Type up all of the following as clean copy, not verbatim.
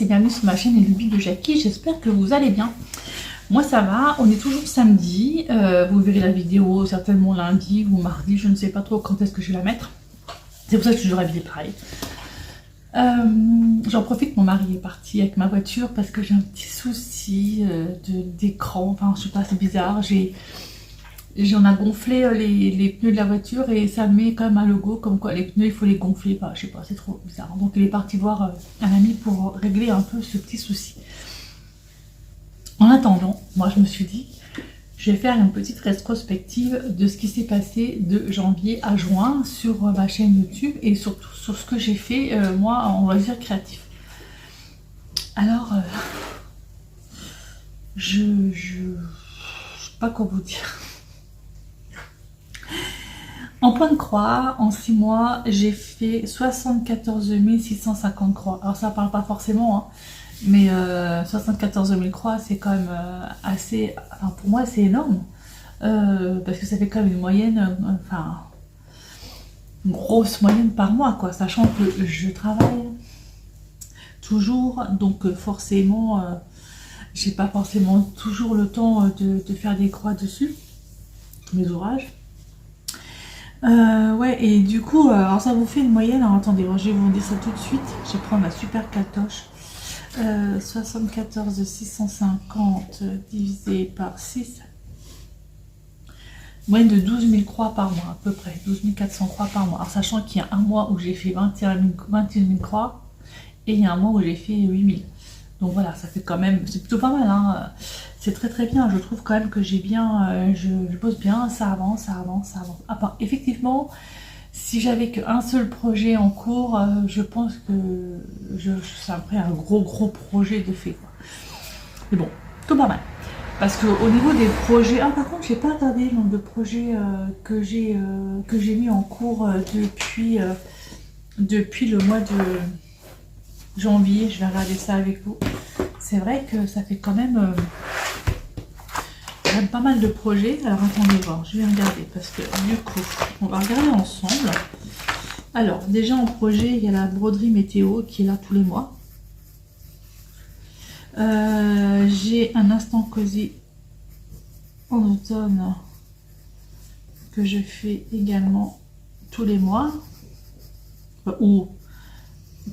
bienvenue sur ma chaîne Les Lubies de Jackie, j'espère que vous allez bien. Moi ça va, on est toujours samedi, vous verrez la vidéo certainement lundi ou mardi, je ne sais pas trop quand est-ce que je vais la mettre. C'est pour ça que je suis toujours habillée pareil. J'en profite, mon mari est parti avec ma voiture parce que j'ai un petit souci d'écran, enfin je sais pas, c'est bizarre, j'en ai gonflé les pneus de la voiture et ça met quand même un logo comme quoi les pneus il faut les gonfler, enfin, je sais pas, c'est trop bizarre. Donc il est parti voir un ami pour régler un peu ce petit souci. En attendant, moi je me suis dit, je vais faire une petite rétrospective de ce qui s'est passé de janvier à juin sur ma chaîne YouTube et surtout sur ce que j'ai fait moi en loisir créatif. Alors, je sais pas quoi vous dire. En point de croix, en 6 mois, j'ai fait 74 650 croix. Alors ça parle pas forcément, hein, mais 74 000 croix, c'est quand même assez... Enfin, pour moi, c'est énorme. Parce que ça fait quand même une moyenne, enfin, une grosse moyenne par mois, quoi. Sachant que je travaille toujours, donc forcément, j'ai pas forcément toujours le temps de faire des croix dessus, mes ouvrages. Ouais, et du coup, alors ça vous fait une moyenne. Alors attendez, je vais vous dire ça tout de suite. Je vais prendre ma super catoche. 74 650 divisé par 6. Moyenne de 12 000 croix par mois, à peu près. 12 400 croix par mois. Alors sachant qu'il y a un mois où j'ai fait 21 000 croix et il y a un mois où j'ai fait 8 000. Donc voilà, ça fait quand même, c'est plutôt pas mal, hein. C'est très très bien, je trouve quand même que j'ai bien, je bosse bien, ça avance, ça avance, ça avance. Ah, effectivement, si j'avais qu'un seul projet en cours, je pense que ça me ferait un gros projet de fait, quoi. Mais bon, tout pas mal. Parce qu'au niveau des projets, ah par contre j'ai pas regardé le nombre de projets que j'ai mis en cours depuis le mois de janvier. Je vais regarder ça avec vous. C'est vrai que ça fait quand même pas mal de projets. Alors attendez voir, je vais regarder parce que du coup on va regarder ensemble. Alors déjà en projet il y a la broderie météo qui est là tous les mois. J'ai un instant cosy en automne que je fais également tous les mois, ou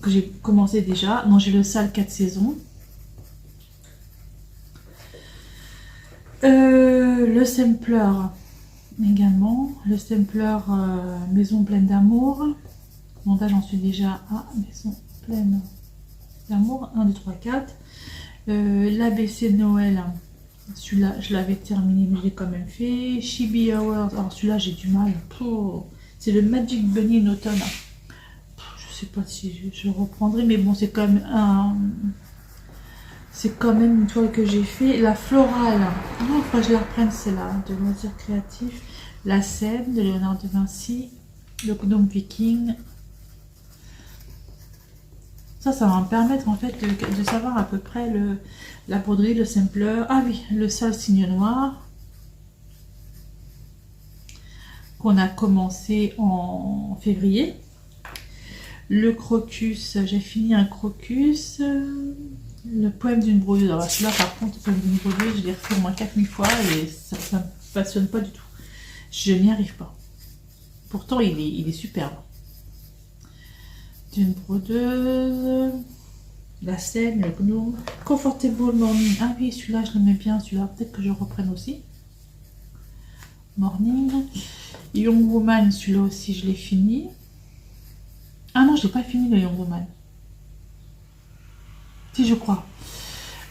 que j'ai commencé déjà. Non, j'ai le sale 4 saisons. Le sampler également, le sampler maison pleine d'amour. Bon là j'en suis déjà à maison pleine d'amour, 1, 2, 3, 4. L'ABC de Noël, celui-là je l'avais terminé mais je l'ai quand même fait. Chibi Hours, alors celui-là j'ai du mal, c'est le Magic Bunny in automne. Je sais pas si je reprendrai, mais bon c'est quand même une toile que j'ai fait. La florale, il faut que je la reprenne, c'est là, de loisirs créatifs. La scène de Léonard de Vinci, le gnome viking. Ça va me permettre en fait de savoir à peu près la broderie, le sampler. Ah oui, le sale signe noir qu'on a commencé en février. Le crocus, j'ai fini un crocus. Le poème d'une brodeuse. Alors celui-là par contre, le poème d'une brodeuse, je l'ai refait au moins 4000 fois et ça ne me passionne pas du tout. Je n'y arrive pas. Pourtant il est superbe. D'une brodeuse, la scène, le gnome, Comfortable Morning. Ah oui, celui-là je l'aimais bien, celui-là peut-être que je reprenne aussi. Morning. Young Woman, celui-là aussi je l'ai fini. Ah non, je n'ai pas fini le Young Woman. Si je crois.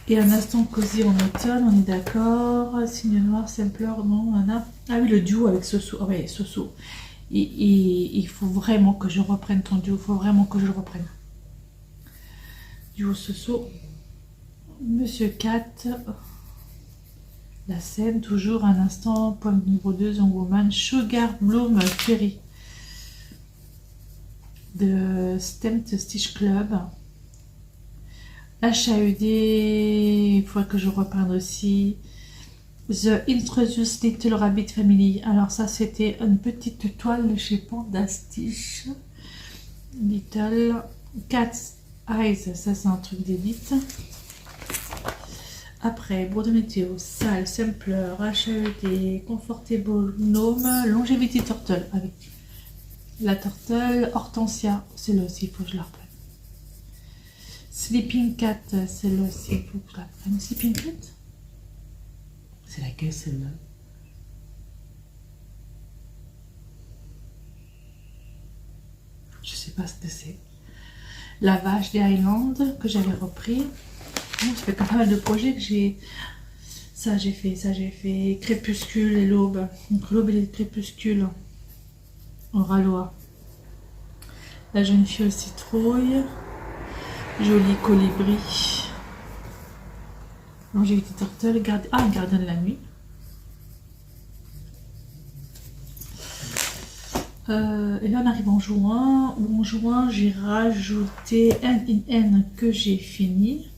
Et un instant cosy en automne, on est d'accord. Signe noir, sampler, non, Anna. Ah oui, le duo avec Soso. Ah ouais, Soso. Et il faut vraiment que je reprenne ton duo. Il faut vraiment que je le reprenne. Duo Soso. Monsieur Cat. La scène, toujours un instant. Pomme numéro 2, Young Woman. Sugar Bloom Ferry. De Stamped Stitch Club. HAED, il faudrait que je reprenne aussi. The Introduced Little Rabbit Family. Alors ça c'était une petite toile chez Panda Stitch. Little Cats Eyes, ça c'est un truc d'élite. Après, Broderie Météo, Sale, Sampler, HAED, Comfortable Gnome, Longevity Turtle avec la Turtle, Hortensia, c'est là aussi, il faut que je la reprenne. Sleeping Cat, c'est là aussi, il faut que je la reprenne. Sleeping Cat? C'est laquelle celle-là? Je sais pas ce que c'est. La vache des Highlands que j'avais repris. Ça fait quand même pas mal de projets que j'ai. Ça j'ai fait. Crépuscule et l'aube. Donc l'aube et les crépuscules. En ralois. La jeune fille aux citrouilles. Joli colibri. Longevity Turtle. Gardien de la nuit. Et là on arrive en juin. En juin j'ai rajouté N in N que j'ai fini.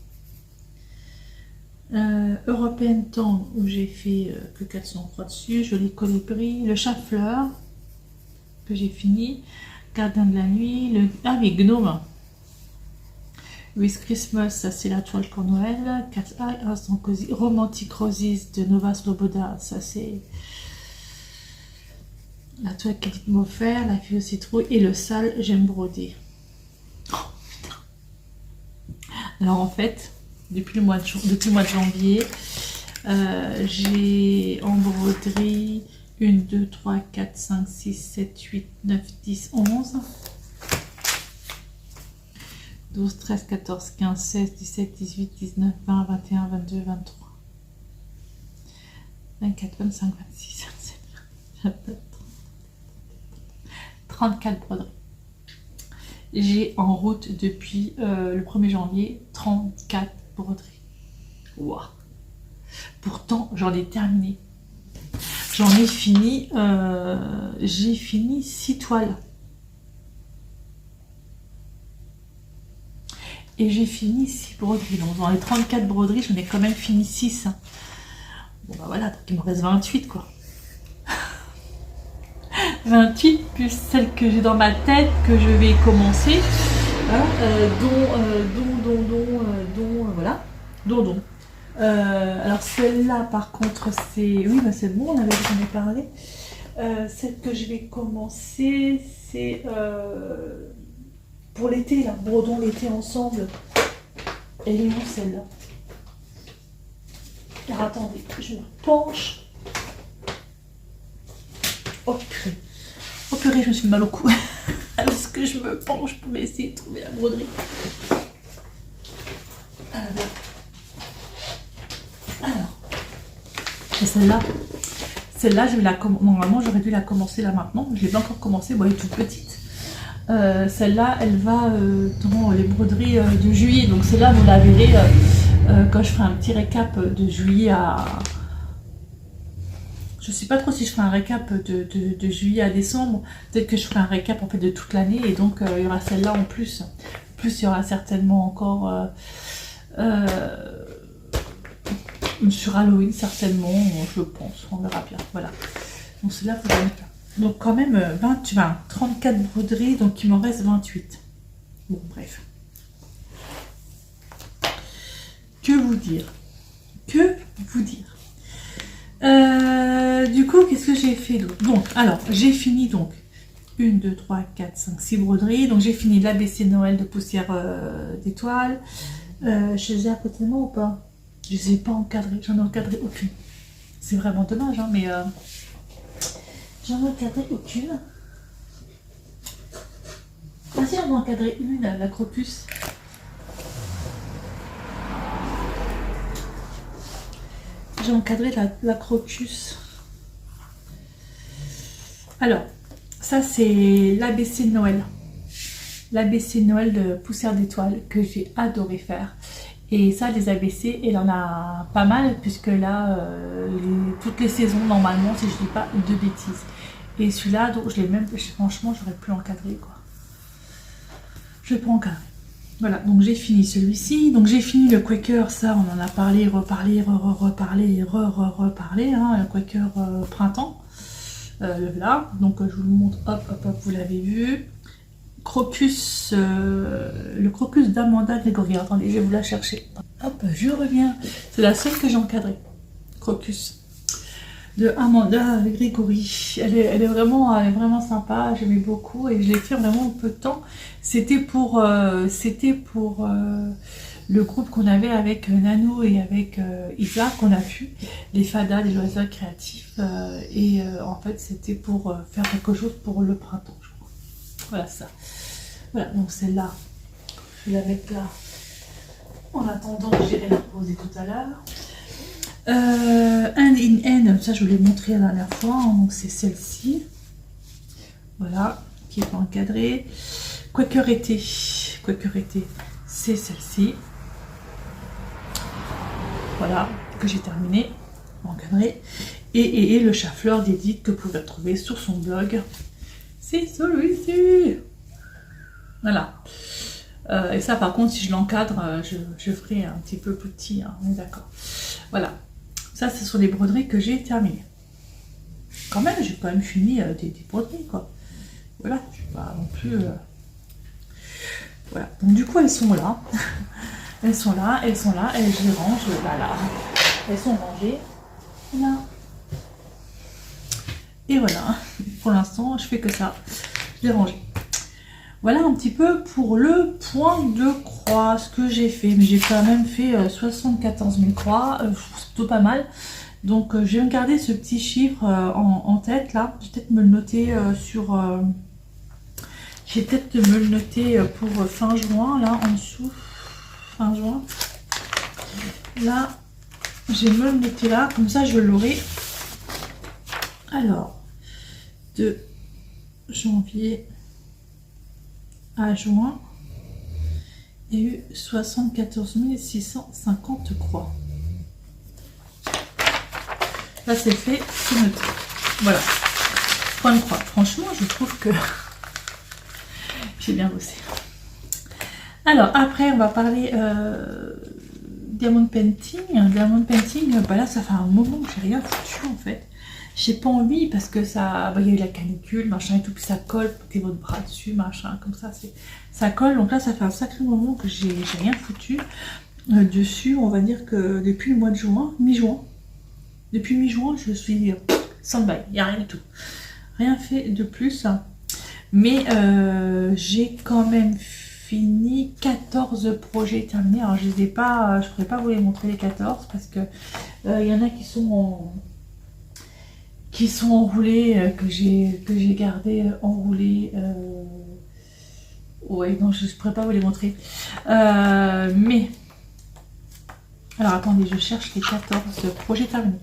European Temps où j'ai fait que 403 dessus. Joli colibri. Le chat-fleur que j'ai fini. Gardien de la nuit. Oui, Gnome. With Christmas, ça c'est la toile pour Noël. Cat Eye, Instant Cozy. Romantic Roses de Nova Sloboda, ça c'est la toile qu'Edith m'offert. La fille aux citrouilles. Et le sale, j'aime broder. Oh, putain. Alors en fait, depuis le mois de janvier, j'ai en broderie 1, 2, 3, 4, 5, 6, 7, 8, 9, 10, 11. 12, 13, 14, 15, 16, 17, 18, 19, 20, 21, 22, 23, 24, 25, 26, 27, 28, 34 broderies. J'ai en route depuis le 1er janvier 34 broderies. Wow. Pourtant, j'en ai terminé. J'en ai fini, j'ai fini 6 toiles. Et j'ai fini 6 broderies. Donc dans les 34 broderies, j'en ai quand même fini 6. Bon bah voilà, donc il me reste 28 quoi. 28 plus celles que j'ai dans ma tête que je vais commencer. Voilà, dont. Alors celle-là par contre c'est... Oui bah c'est bon, j'en ai parlé. Celle que je vais commencer c'est... pour l'été, là, brodons l'été ensemble. Elle est où celle-là? Alors attendez, je me penche. Oh purée, je me suis mis mal au cou. Est-ce que je me penche pour essayer de trouver la broderie? Alors. Et celle-là, je vais la normalement j'aurais dû la commencer là maintenant. Je ne l'ai pas encore commencée, bon, elle est toute petite. Celle-là, elle va dans les broderies de juillet. Donc celle-là, vous la verrez quand je ferai un petit récap de juillet à... Je sais pas trop si je ferai un récap de juillet à décembre. Peut-être que je ferai un récap en fait de toute l'année. Et donc il y aura celle-là en plus. Plus il y aura certainement encore sur Halloween certainement, je pense. On verra bien. Voilà. Donc celle-là, il faut la mettre là. Donc quand même 34 broderies, donc il m'en reste 28. Bon bref. Que vous dire? Du coup, qu'est-ce que j'ai fait d'autre? Donc, alors, j'ai fini donc 1, 2, 3, 4, 5, 6 broderies. Donc j'ai fini l'ABC Noël de poussière d'étoiles. Je les ai à côté de moi ou pas? Je les ai pas encadrées, j'en ai encadré aucune. C'est vraiment dommage, hein, mais... J'en ai encadré aucune. Ah si, j'en ai encadré une, la crocus. J'ai encadré la crocus. Alors, ça c'est l'ABC de Noël. L'ABC de Noël de poussière d'étoiles que j'ai adoré faire. Et ça, les ABC, il en a pas mal, puisque là, toutes les saisons, normalement, si je dis pas de bêtises. Et celui-là, donc je l'ai même, franchement, j'aurais pu l'encadrer, quoi. Je vais pas encadrer. Voilà, donc j'ai fini celui-ci. Donc j'ai fini le Quaker, ça, on en a parlé, reparlé, reparlé, hein, le Quaker printemps. Là, donc je vous le montre, hop, vous l'avez vu. crocus, le crocus d'Amanda Grégory. Attendez, je vais vous la chercher. Hop, je reviens. C'est la seule que j'ai encadrée. Crocus de Amanda Grégory. Elle est vraiment sympa. J'aimais beaucoup et je l'ai fait vraiment peu de temps. C'était pour le groupe qu'on avait avec Nanou et avec Isa, qu'on a vu, les fadas, les loisirs créatifs. En fait, c'était pour faire quelque chose pour le printemps, je crois. Voilà ça. Voilà, donc celle-là, je vais la mettre là. En attendant, j'irai la poser tout à l'heure. Hand in Hand, ça je vous l'ai montré la dernière fois, hein, donc c'est celle-ci. Voilà, qui est pas encadrée. Quaker été, c'est celle-ci. Voilà, que j'ai terminé, encadré. Et le chafleur d'Edith que vous pouvez retrouver sur son blog, c'est celui-ci. Voilà. Et ça, par contre, si je l'encadre, je ferai un petit peu plus petit, hein, on est d'accord. Voilà. Ça, ce sont les broderies que j'ai terminées. Quand même, j'ai quand même fini des broderies, quoi. Voilà, je suis pas non plus... Voilà. Donc, du coup, elles sont là. Elles sont là, et je les range là. Elles sont rangées. Là. Et voilà. Pour l'instant, je fais que ça. Je les range. Voilà un petit peu pour le point de croix, ce que j'ai fait. Mais j'ai quand même fait 74 000 croix, c'est plutôt pas mal. Donc je vais me garder ce petit chiffre en tête là. Je vais peut-être me le noter je vais peut-être me le noter pour fin juin, là en dessous. Fin juin. Là, je vais me le noter là, comme ça je l'aurai. Alors, de janvier à juin, il y a eu 74 650 croix. Là c'est fait, c'est noté. Voilà, point de croix. Franchement, je trouve que j'ai bien bossé. Alors après, on va parler Diamond Painting. Diamond Painting, bah là ça fait un moment que j'ai rien foutu en fait. J'ai pas envie parce que ça, bah, y a eu la canicule, machin et tout, puis ça colle, mettez votre bras dessus, machin, comme ça, ça colle. Donc là, ça fait un sacré moment que j'ai rien foutu dessus. On va dire que depuis le mois de juin, mi-juin, depuis mi-juin, je suis sans bail, il n'y a rien du tout. Rien fait de plus. Mais j'ai quand même fini 14 projets terminés. Alors je les ai pas, je pourrais pas vous les montrer les 14 parce que il y en a qui sont enroulés, que j'ai gardé enroulés. Ouais, non, je ne pourrais pas vous les montrer. Mais, alors attendez, je cherche les 14 projets terminés.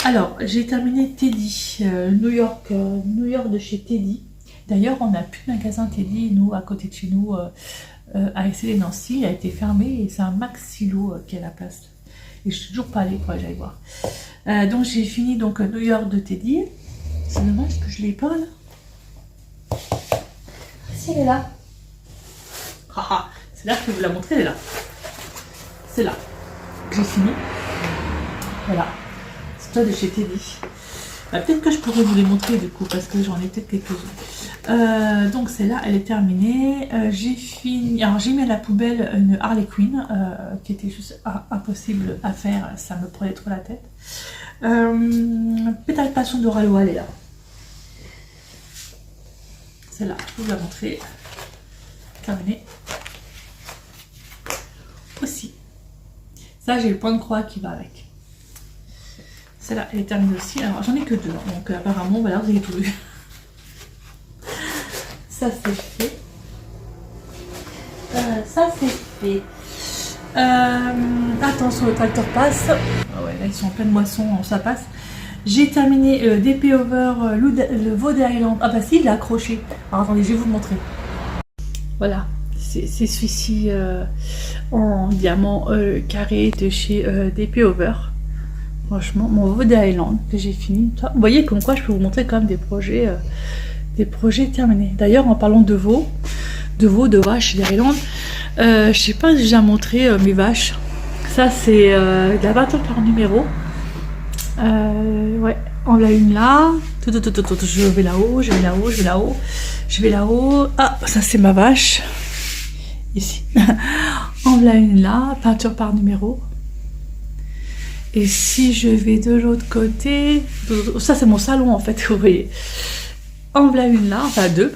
Alors, j'ai terminé Teddy, New York de chez Teddy. D'ailleurs, on n'a plus de magasin Teddy, nous, à côté de chez nous, à Essay-les-Nancy. Il a été fermé et c'est un Maxilo qui est à la place. Et je suis toujours pas allée, quoi, j'allais voir. Donc j'ai fini donc New York de Teddy. C'est dommage que je l'ai pas là. Ah si, elle est là. C'est là que je vais vous la montrer, elle est là. C'est là. J'ai fini. Voilà. C'est toi de chez Teddy. Peut-être que je pourrais vous les montrer du coup parce que j'en ai peut-être quelques-uns. Donc celle-là, elle est terminée. J'ai fini. Alors j'ai mis à la poubelle une Harley Quinn qui était juste impossible à faire. Ça me prenait trop la tête. Pétale Passion de Ralois, elle est là. Celle-là, je vais vous la montrer. Terminée. Aussi. Ça, j'ai le point de croix qui va avec. Celle-là, elle est terminée aussi. Alors, j'en ai que deux. Donc, apparemment, voilà, vous avez tout vu. Ça, c'est fait. Attention, le tracteur passe. Ah ouais, là, ils sont en pleine moisson, ça passe. J'ai terminé DP Over, le Vaude Island. Ah bah si, il l'a accroché. Alors, attendez, je vais vous le montrer. Voilà, c'est celui-ci en diamant carré de chez DP Over. Franchement, mon Vaude Island que j'ai fini. Vous voyez comme quoi je peux vous montrer quand même des projets terminés. D'ailleurs, en parlant de veaux, de vaches, d'Ireland, je sais pas si j'ai déjà montré mes vaches. Ça, c'est de la 20 par numéro. Ouais, on l'a une là. Je vais là-haut, je vais là-haut, je vais là-haut, je vais là-haut. Ah, ça c'est ma vache. Ici. On l'a une là, peinture par numéro. Et si je vais de l'autre côté, ça c'est mon salon en fait, vous voyez. On l'a une là, enfin deux.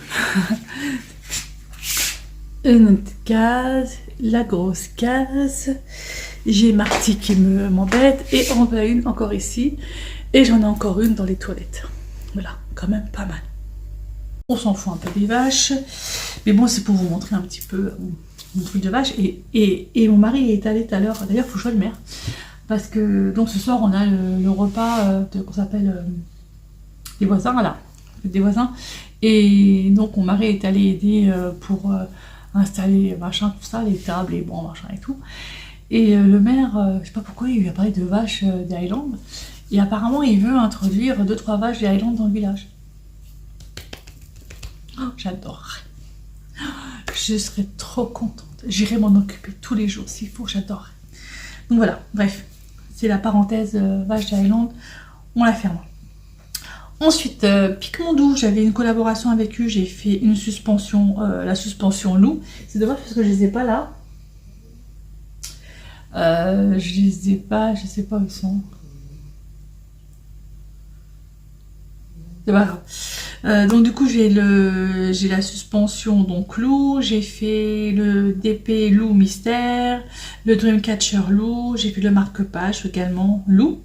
Une autre case, la grosse case. J'ai Marty qui m'embête et on va une encore ici. Et j'en ai encore une dans les toilettes. Voilà, quand même pas mal. On s'en fout un peu des vaches. Mais bon, c'est pour vous montrer un petit peu mon truc de vache. Et mon mari est allé tout à l'heure. D'ailleurs, il faut que je le mère. Parce que donc ce soir, on a le repas qu'on s'appelle des voisins, là. Des voisins. Et donc, mon mari est allé aider pour installer machin, tout ça, les tables, les bancs, machin et tout. Et le maire, je sais pas pourquoi, il lui a parlé de vaches des Highlands. Et apparemment, il veut introduire 2-3 vaches des Highlands dans le village. Oh, j'adore. Je serais trop contente. J'irai m'en occuper tous les jours s'il faut, j'adore. Donc voilà, bref. C'est la parenthèse vache des Highlands. On la ferme. Ensuite, Picmondou, j'avais une collaboration avec eux. J'ai fait une suspension, la suspension loup. C'est dommage parce que je les ai pas là. Je les ai pas, je sais pas où ils sont. C'est pas grave. Donc du coup j'ai la suspension donc loup, j'ai fait le DP loup mystère, le Dreamcatcher loup, j'ai fait le marque-page également loup.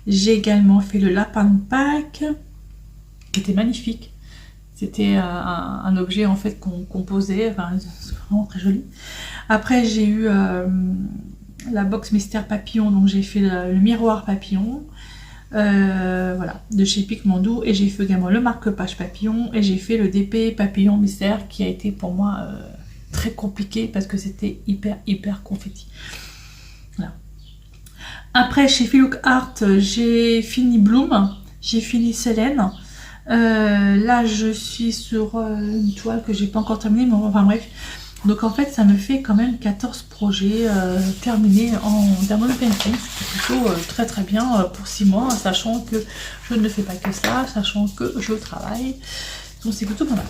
J'ai également fait le lapin de Pâques qui était magnifique. C'était un objet en fait qu'on posait, enfin c'est vraiment très joli. Après j'ai eu la box mystère papillon, donc j'ai fait le miroir papillon, voilà, de chez Picmondou, et j'ai fait également le marque-page papillon, et j'ai fait le DP papillon mystère qui a été pour moi très compliqué parce que c'était hyper confetti. Voilà. Après chez Philook Art, j'ai fini Bloom, j'ai fini Selene. Là je suis sur une toile que j'ai pas encore terminée, mais enfin bref. Donc en fait ça me fait quand même 14 projets terminés en Dermal Painting, ce qui est plutôt très bien pour 6 mois, sachant que je ne fais pas que ça, sachant que je travaille. Donc c'est plutôt pas mal.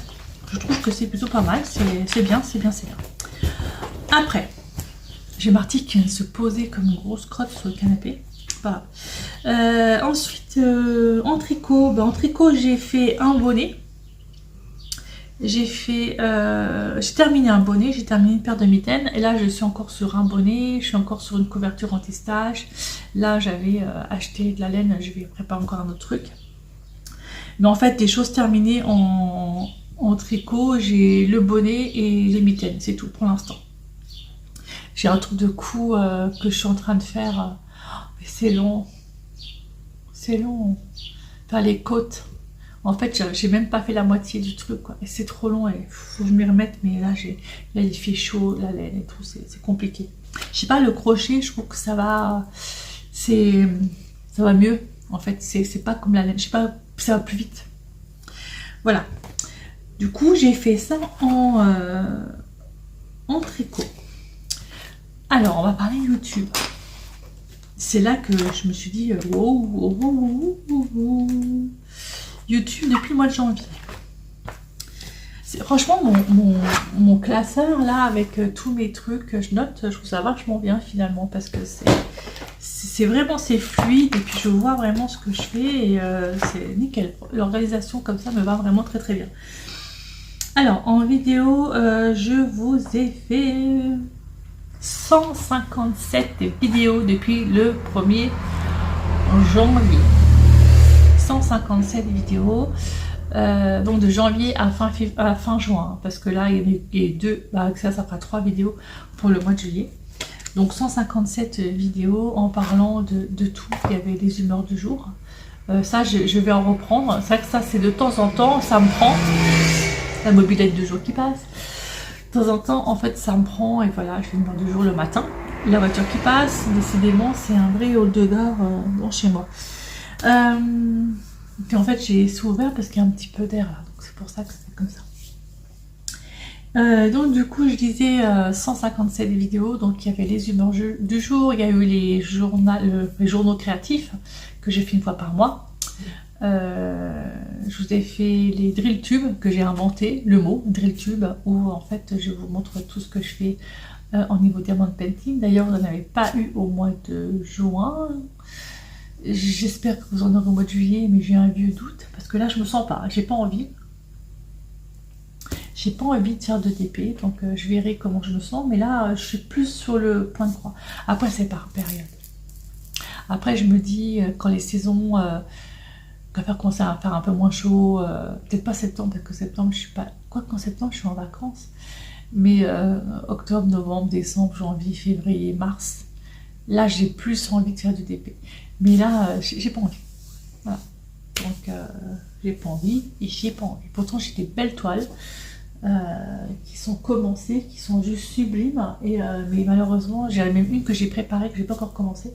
Je trouve que c'est plutôt pas mal, c'est bien. Après, j'ai Marty qui vient de se poser comme une grosse crotte sur le canapé. Voilà. Ensuite, en tricot, j'ai fait un bonnet. J'ai terminé un bonnet, j'ai terminé une paire de mitaines, et là je suis encore sur un bonnet, je suis encore sur une couverture anti-stache. Là j'avais acheté de la laine, je vais préparer encore un autre truc. Mais en fait, des choses terminées en tricot, j'ai le bonnet et les mitaines, c'est tout pour l'instant. J'ai un truc de cou que je suis en train de faire, mais c'est long. Enfin, les côtes. En fait, j'ai même pas fait la moitié du truc, quoi. Et c'est trop long, et faut que je m'y remette. Mais là, il fait chaud, la laine et tout, c'est compliqué. Je sais pas, le crochet, je trouve que ça va mieux. En fait, c'est pas comme la laine. Je sais pas, ça va plus vite. Voilà. Du coup, j'ai fait ça en tricot. Alors, on va parler YouTube. C'est là que je me suis dit, wow. YouTube depuis le mois de janvier. Franchement, mon classeur là, avec tous mes trucs, je note, je trouve ça vachement bien finalement, parce que c'est vraiment fluide, et puis je vois vraiment ce que je fais, et c'est nickel. L'organisation comme ça me va vraiment très bien. Alors, en vidéo, je vous ai fait 157 vidéos depuis le 1er janvier. 157 vidéos, donc de janvier à fin juin, parce que là il y a deux, ça fera 3 vidéos pour le mois de juillet. Donc 157 vidéos en parlant de tout. Il y avait les humeurs du jour, ça je vais en reprendre. C'est vrai que ça c'est de temps en temps, ça me prend la mobilette de jour qui passe. De temps en temps en fait ça me prend, et voilà, je fais une heure du jour le matin. La voiture qui passe, décidément c'est un vrai hall de gare dans chez moi. Puis en fait j'ai ouvert parce qu'il y a un petit peu d'air là, donc c'est pour ça que c'est comme ça. Donc du coup je disais 157 vidéos, donc il y avait les humeurs du jour, il y a eu les journaux créatifs que j'ai fait une fois par mois. Je vous ai fait les drill tubes que j'ai inventé, le mot drill tube, où en fait je vous montre tout ce que je fais au niveau diamond painting. D'ailleurs, vous n'en avez pas eu au mois de juin. J'espère que vous en aurez au mois de juillet, mais j'ai un vieux doute parce que là je me sens pas, j'ai pas envie. J'ai pas envie de faire de TP, donc je verrai comment je me sens, mais là je suis plus sur le point de croix. Après c'est par période. Après je me dis quand les saisons quand ça commence à faire un peu moins chaud, peut-être pas septembre, parce que septembre je suis pas. Quoi qu'en septembre je suis en vacances, mais octobre, novembre, décembre, janvier, février, mars, là j'ai plus envie de faire du DP. Mais là j'ai pas envie. Voilà. Donc j'ai pas envie et j'ai pas envie. Pourtant j'ai des belles toiles qui sont commencées, qui sont juste sublimes, et mais malheureusement j'ai même une que j'ai préparée que j'ai pas encore commencé.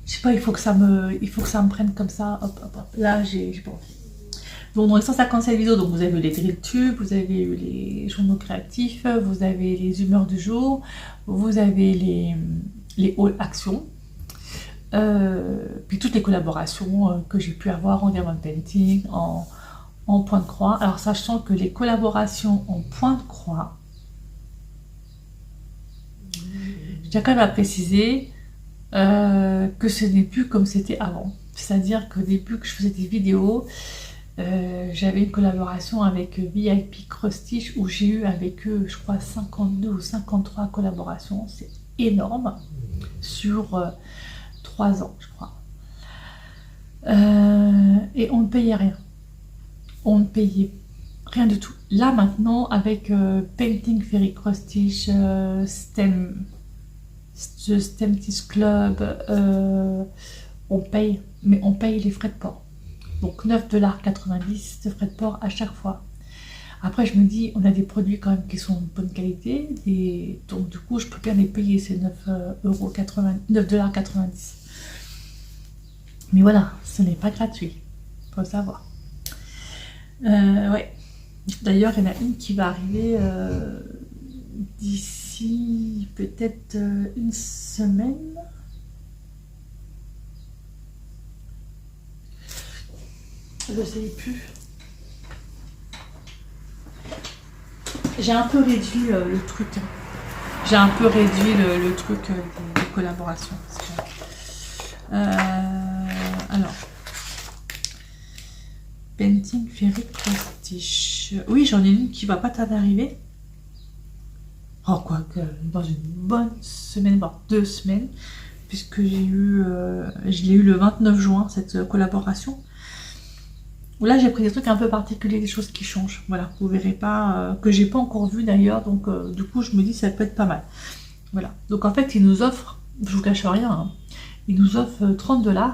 Je sais pas, il faut que ça me prenne comme ça, hop, hop, hop. Là, j'ai pas envie. Donc, dans les 157 vidéos, donc vous avez eu les drill tubes, vous avez eu les journaux créatifs, vous avez les humeurs du jour, vous avez les hauls actions, puis toutes les collaborations que j'ai pu avoir en diamond painting, en point de croix. Alors, sachant que les collaborations en point de croix, je tiens quand même à préciser que ce n'est plus comme c'était avant. C'est-à-dire qu'au début que je faisais des vidéos, j'avais une collaboration avec VIP Cross Stitch où j'ai eu avec eux, je crois, 52 ou 53 collaborations. C'est énorme sur 3 ans, je crois. Et on ne payait rien. On ne payait rien du tout. Là maintenant, avec Painting Fairy Cross Stitch, The Stemtis Club, on paye, mais on paye les frais de port. Donc 9,90$ de frais de port à chaque fois. Après, je me dis, on a des produits quand même qui sont de bonne qualité, et donc du coup, je peux bien les payer ces 9,90$. Mais voilà, ce n'est pas gratuit, faut savoir. Ouais. D'ailleurs, il y en a une qui va arriver d'ici peut-être une semaine. Je ne sais plus. J'ai un peu réduit le truc. J'ai un peu réduit le truc des collaborations. Alors. Painting Fairy Cross Stitch. Oui, j'en ai une qui va pas tarder d'arriver. Oh, quoi que dans une bonne semaine, voire 2 semaines, puisque j'ai eu, je l'ai eu le 29 juin, cette collaboration. Là, j'ai pris des trucs un peu particuliers, des choses qui changent. Voilà, vous verrez pas, que j'ai pas encore vu d'ailleurs, donc du coup, je me dis ça peut être pas mal. Voilà, donc en fait, ils nous offrent, je vous cache rien, hein, ils nous offrent 30$.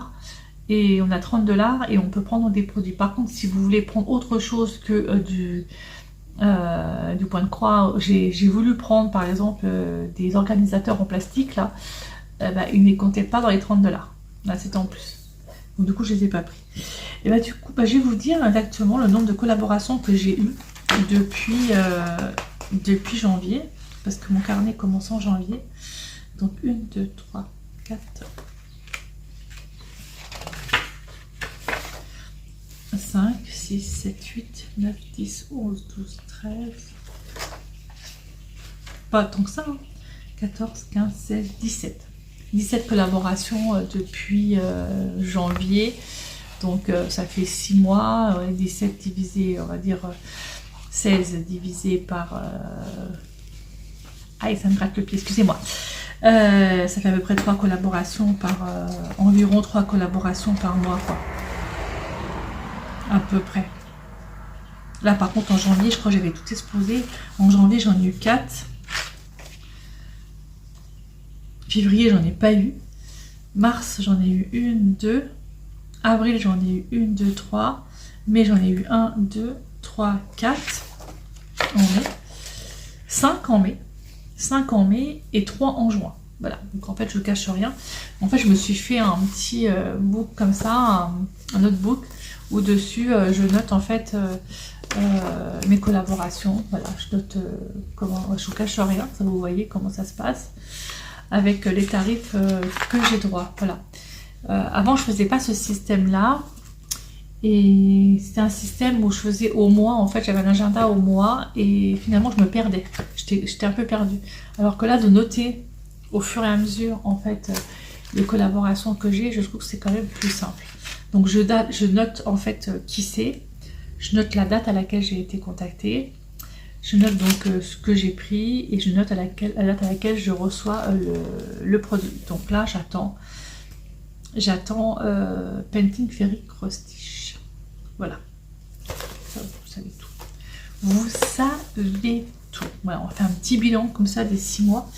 Et on a 30$ et on peut prendre des produits. Par contre, si vous voulez prendre autre chose que du point de croix, j'ai voulu prendre par exemple des organisateurs en plastique, là, ils ne les comptaient pas dans les 30$. Là, c'était en plus. Donc du coup, je ne les ai pas pris. Et du coup, je vais vous dire exactement le nombre de collaborations que j'ai eu depuis janvier, parce que mon carnet commence en janvier. Donc 1, 2, 3, 4... 5, 6, 7, 8, 9, 10, 11, 12, 13. Pas tant que ça, hein. 14, 15, 16, 17. 17 collaborations depuis janvier. Donc ça fait 6 mois. 17 divisé, on va dire 16 divisé par... Aïe, ça me gratte le pied, excusez-moi. Ça fait à peu près 3 collaborations par... environ 3 collaborations par mois, quoi. À peu près. Là par contre en janvier, je crois que j'avais tout explosé. En janvier j'en ai eu 4. Février j'en ai pas eu. Mars j'en ai eu 1, 2. Avril j'en ai eu 1, 2, 3. Mai j'en ai eu 1, 2, 3, 4. En mai. 5 en mai. 5 en mai et 3 en juin. Voilà, donc en fait je cache rien. En fait je me suis fait un petit book comme ça, un notebook, où dessus je note en fait mes collaborations. Voilà, je note comment, je vous cache rien, ça vous voyez comment ça se passe, avec les tarifs que j'ai droit. Voilà. Avant, je faisais pas ce système-là. Et c'était un système où je faisais au mois, en fait, j'avais un agenda au mois et finalement, je me perdais. J'étais un peu perdue. Alors que là, de noter au fur et à mesure, en fait, les collaborations que j'ai, je trouve que c'est quand même plus simple. Donc, je note, en fait, qui c'est. Je note la date à laquelle j'ai été contactée. Je note donc ce que j'ai pris et je note la date à laquelle je reçois le produit. Donc là, j'attends Painting Fairy Cross Stitch. Voilà. Ça, vous savez tout. Vous savez tout. Voilà, on va faire un petit bilan comme ça des 6 mois.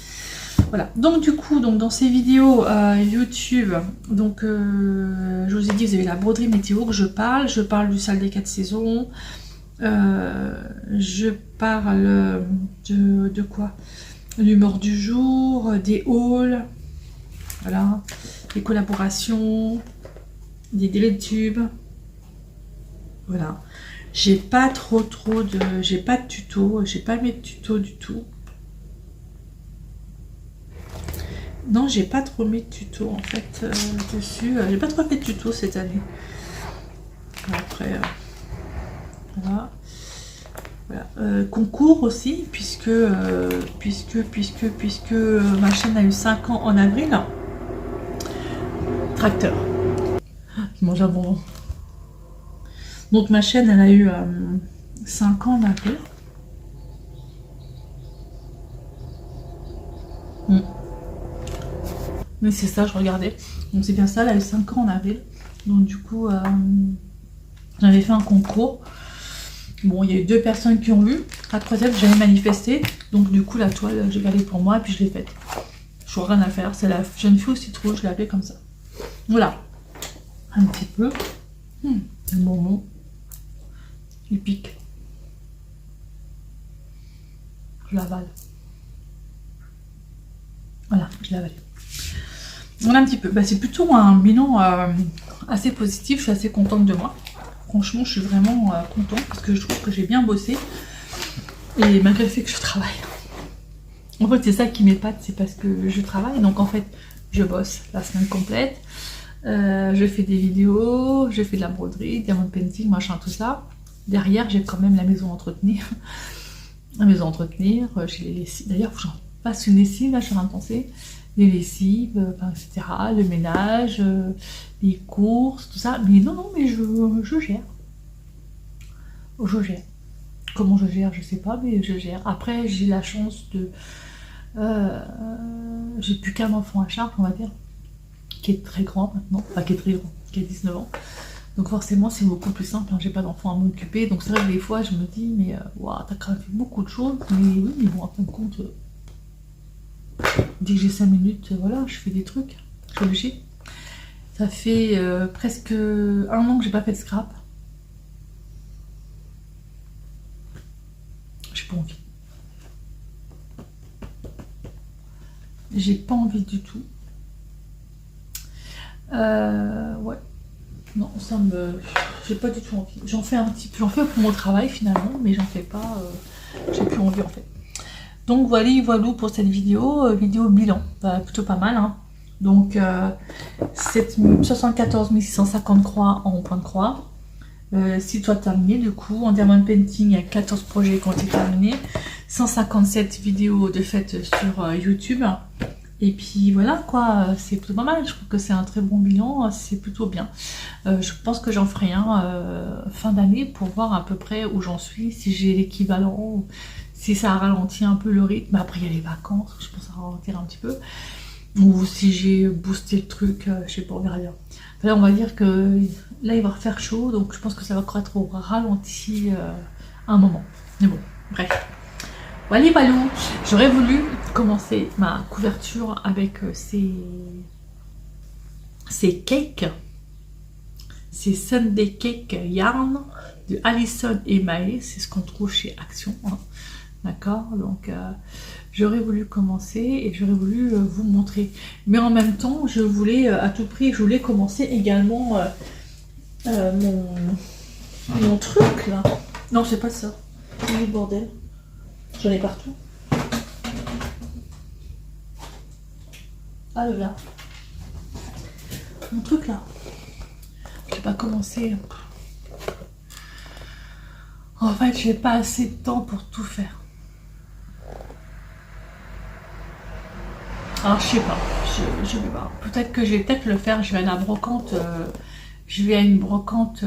Voilà. Donc du coup, dans ces vidéos YouTube, donc je vous ai dit, vous avez la broderie météo que je parle. Je parle du salle des 4 saisons. Je parle de quoi? L'humeur du jour, des hauls, voilà, des collaborations, des délais de tube. Voilà, j'ai pas j'ai pas de tuto, j'ai pas mis de tuto du tout. Non, j'ai pas trop mis de tuto en fait dessus. J'ai pas trop fait de tuto cette année. Après, voilà. Voilà. Concours aussi, puisque ma chaîne a eu 5 ans en avril. Tracteur. Je mange un bonbon. Donc ma chaîne, elle a eu 5 ans en avril. Mais c'est ça, je regardais. Donc c'est bien ça, elle a eu 5 ans en avril. Donc du coup, j'avais fait un concours. Bon, il y a eu 2 personnes qui ont eu. La troisième, j'avais manifesté. Donc du coup, la toile, j'ai gardé pour moi et puis je l'ai faite. Je n'ai rien à faire. C'est la jeune fille au citron, je l'ai appelée comme ça. Voilà. Un petit peu. Un bonbon. Il pique. Je l'avale. Voilà, je l'avale. Voilà un petit peu. Bah, c'est plutôt un bilan assez positif. Je suis assez contente de moi. Franchement, je suis vraiment contente parce que je trouve que j'ai bien bossé. Et malgré le fait que je travaille. En fait, c'est ça qui m'épate, c'est parce que je travaille. Donc en fait, je bosse la semaine complète. Je fais des vidéos, je fais de la broderie, diamond painting, machin, tout ça. Derrière, j'ai quand même la maison à entretenir. La maison à entretenir, j'ai les lessives. D'ailleurs, faut que j'en fasse une lessive, là, je suis en train de penser. Les lessives, etc. Le ménage, les courses, tout ça. Mais non, mais je gère. Je gère. Comment je gère, je sais pas, mais je gère. Après, j'ai la chance de... j'ai plus qu'un enfant à charge, on va dire, qui est très grand maintenant, enfin qui est très grand, qui a 19 ans. Donc forcément, c'est beaucoup plus simple, hein. J'ai pas d'enfant à m'occuper. Donc c'est vrai que des fois, je me dis, mais wow, t'as quand même fait beaucoup de choses. Mais oui, mais bon, en fin de compte, dès que j'ai 5 minutes, voilà, je fais des trucs. Je suis obligée. Ça fait presque 1 an que j'ai pas fait de scrap. J'ai pas envie. J'ai pas envie du tout. Ouais. Non, ça me... J'ai pas du tout envie. J'en fais un petit peu. J'en fais pour mon travail finalement, mais j'en fais pas... J'ai plus envie en fait. Donc voilà pour cette vidéo. Vidéo bilan. Bah, plutôt pas mal, hein. Donc 74 650 croix en point de croix. 6 toits terminés du coup. En diamond painting, il y a 14 projets qui ont été terminés. 157 vidéos de faites sur YouTube. Et puis voilà quoi, c'est plutôt pas mal. Je trouve que c'est un très bon bilan, c'est plutôt bien. Je pense que j'en ferai un fin d'année pour voir à peu près où j'en suis, si j'ai l'équivalent, si ça a ralenti un peu le rythme. Après il y a les vacances, je pense que ça va ralentir un petit peu. Ou si j'ai boosté le truc, je sais pas, on verra bien. Là on va dire que là il va refaire chaud, donc je pense que ça va encore être au ralenti un moment. Mais bon, bref. Voilà, balou. J'aurais voulu commencer ma couverture avec ces cakes. Ces Sunday Cake Yarn de Alison et Maë. C'est ce qu'on trouve chez Action. Hein. D'accord. Donc, j'aurais voulu commencer et j'aurais voulu vous montrer. Mais en même temps, je voulais à tout prix, je voulais commencer également mon truc là. Non, c'est pas ça. C'est le bordel. J'en ai partout. Ah là là. mon truc là. J'ai pas commencé. En fait, j'ai pas assez de temps pour tout faire. Alors, je sais pas. Je vais voir. Peut-être que je vais peut-être le faire. Je vais à la brocante. Je vais à une brocante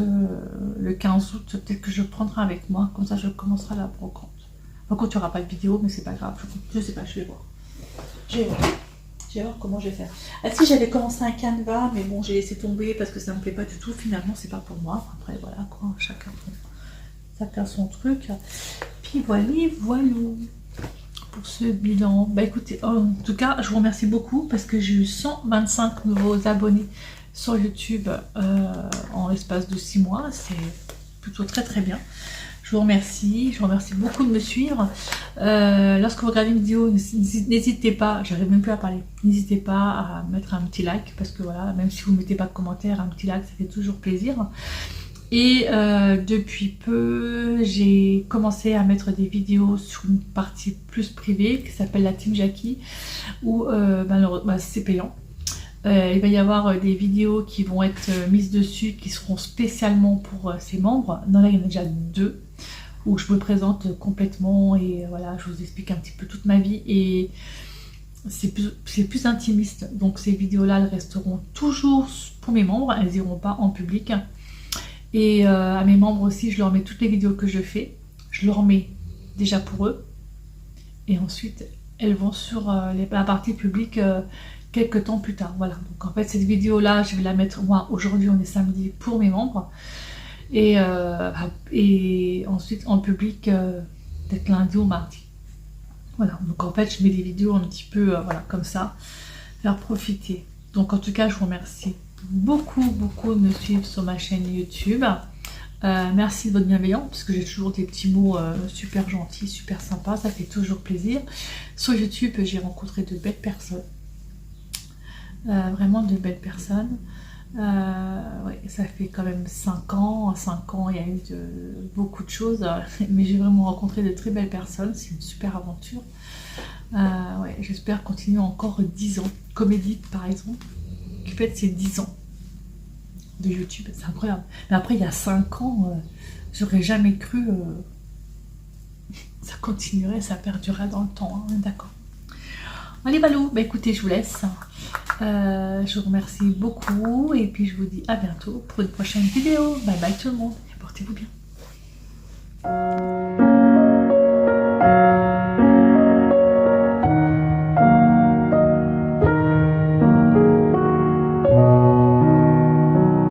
le 15 août. Peut-être que je prendrai avec moi. Comme ça, je commencerai la brocante. Par contre, il n'y aura pas de vidéo, mais c'est pas grave. Je sais pas. Je vais voir. Je vais voir. Je vais voir comment je vais faire. Ah si, j'avais commencé un canevas, mais bon, j'ai laissé tomber parce que ça me plaît pas du tout. Finalement, c'est pas pour moi. Après, voilà quoi. Chacun son truc. Puis voilà. Pour ce bilan. Bah écoutez, en tout cas, je vous remercie beaucoup parce que j'ai eu 125 nouveaux abonnés sur YouTube en l'espace de 6 mois. C'est plutôt très très bien. Je vous remercie beaucoup de me suivre. Lorsque vous regardez une vidéo, n'hésitez pas, j'arrive même plus à parler, n'hésitez pas à mettre un petit like parce que voilà, même si vous ne mettez pas de commentaire, un petit like, ça fait toujours plaisir. Et depuis peu, j'ai commencé à mettre des vidéos sur une partie plus privée qui s'appelle la Team Jackie, où c'est payant. Il va y avoir des vidéos qui vont être mises dessus, qui seront spécialement pour ses membres. Non, là, il y en a déjà 2, où je me présente complètement et voilà, je vous explique un petit peu toute ma vie. Et c'est plus intimiste. Donc ces vidéos-là, elles resteront toujours pour mes membres, elles n'iront pas en public. Et à mes membres aussi, je leur mets toutes les vidéos que je fais. Je leur mets déjà pour eux. Et ensuite, elles vont sur la partie publique quelques temps plus tard. Voilà. Donc en fait, cette vidéo-là, je vais la mettre, moi, aujourd'hui, on est samedi, pour mes membres. Et ensuite, en public, peut-être lundi ou mardi. Voilà. Donc en fait, je mets des vidéos un petit peu, voilà, comme ça, faire profiter. Donc en tout cas, je vous remercie beaucoup de me suivre sur ma chaîne YouTube. Merci de votre bienveillance parce que j'ai toujours des petits mots super gentils, super sympas, ça fait toujours plaisir. Sur YouTube, j'ai rencontré de belles personnes, vraiment de belles personnes. Ouais, ça fait quand même 5 ans. 5 ans, il y a eu beaucoup de choses, mais j'ai vraiment rencontré de très belles personnes. C'est une super aventure. Ouais, j'espère continuer encore 10 ans, comme Edith par exemple, qui fête ses 10 ans de YouTube, c'est incroyable. Mais après, il y a 5 ans, j'aurais jamais cru ça continuerait, ça perdurerait dans le temps, hein, d'accord. Allez, balou, bah écoutez, je vous laisse. Je vous remercie beaucoup et puis je vous dis à bientôt pour une prochaine vidéo. Bye bye tout le monde et portez-vous bien.